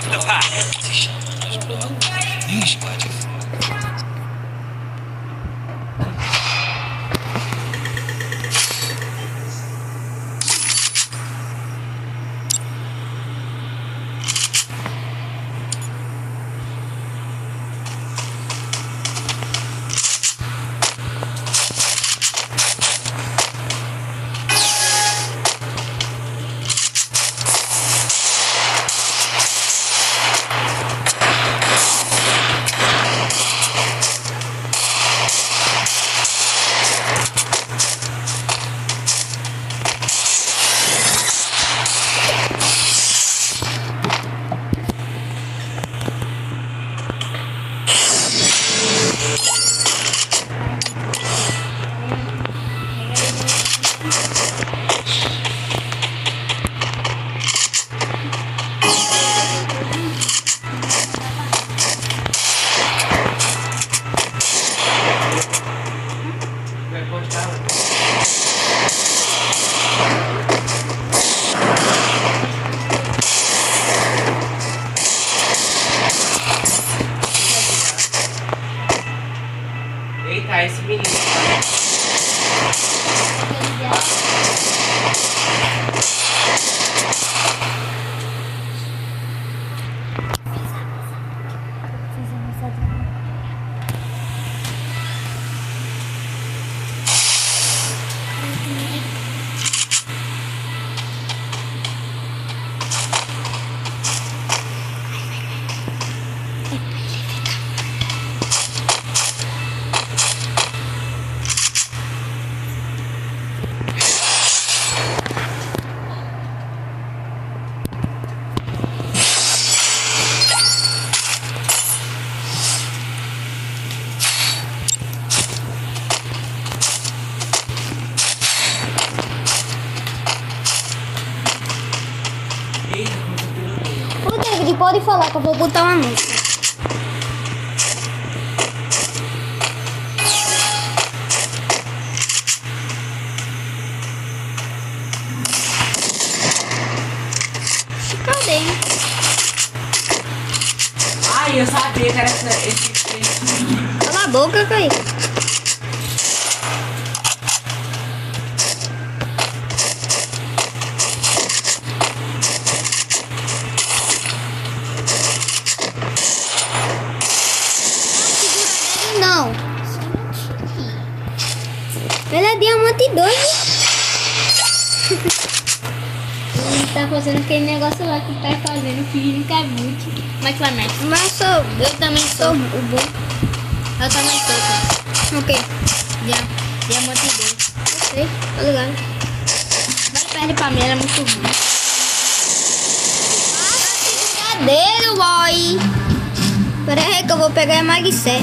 of the pack. Eita, esse menino. Ô, David, pode falar que eu vou botar uma música. Cadê? Ai, eu sabia que era esse. Cala a boca, Kaique. Não. Ele é diamante 2. Ele tá fazendo aquele negócio lá que tá fazendo, fingindo que é muito. Mas claramente. Mas eu também sou o bom. Eu também sou, cara. O quê? Diamante 2. Eu sei, tá ligado. Mas perde pra mim, ela é muito ruim. Brincadeira, boy. Pera aí que eu vou pegar a Mag 7.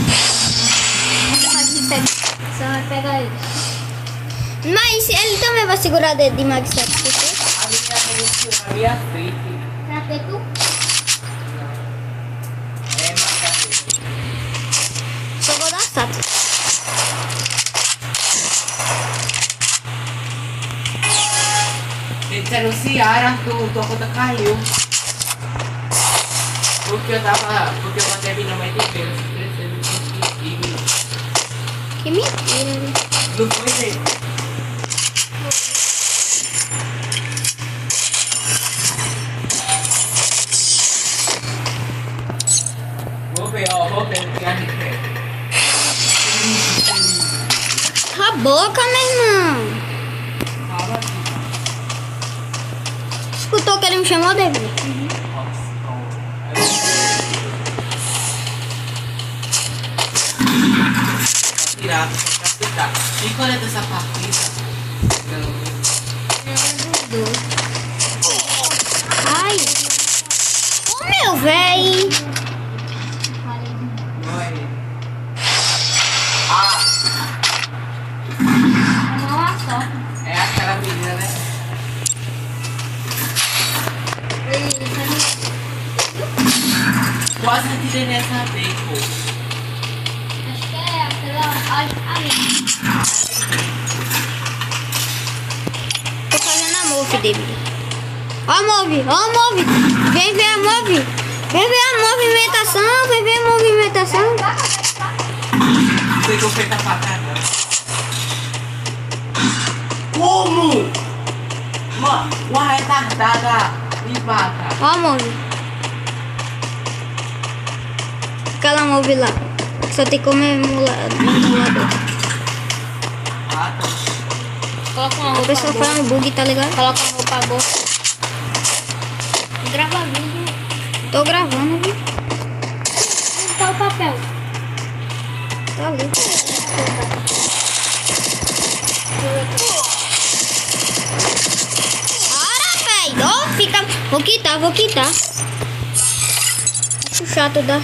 Só vai pegar ele. Mas ele também vai segurar dedo de Mag 7. A minha frente. Pra ter tu? É, mas Só vou dar sato. eles anunciaram, tua conta caiu. Porque eu botei minha mãe de pelo. Que mentira, né? Não foi dele. Vou ver o que a gente quer. Cala a boca, meu irmão. Fala aqui. Escutou que ele me chamou, David? Tirado, só pra citar. E qual é dessa partida? Ai. Ô, meu véi. Ah! É aquela menina, né? Quase atirei nessa vez, pô. Acho que é aquela. Tô fazendo a move, David. Ó a move, ó a move. Vem ver a move. Quer ver a movimentação? Quer ver a movimentação? Pegou feita a facada. Como? Uma retardada e vaca. Ó, move. Aquela move lá. Só tem como emulador. Ah, tá. Coloca uma roupa. A pessoa fala no bug, tá ligado? Coloca uma roupa boa. Grava vídeo. Tô gravando, viu? Qual o papel? Tá ali. Para, velho. Fica... Vou quitar. Acho chato da...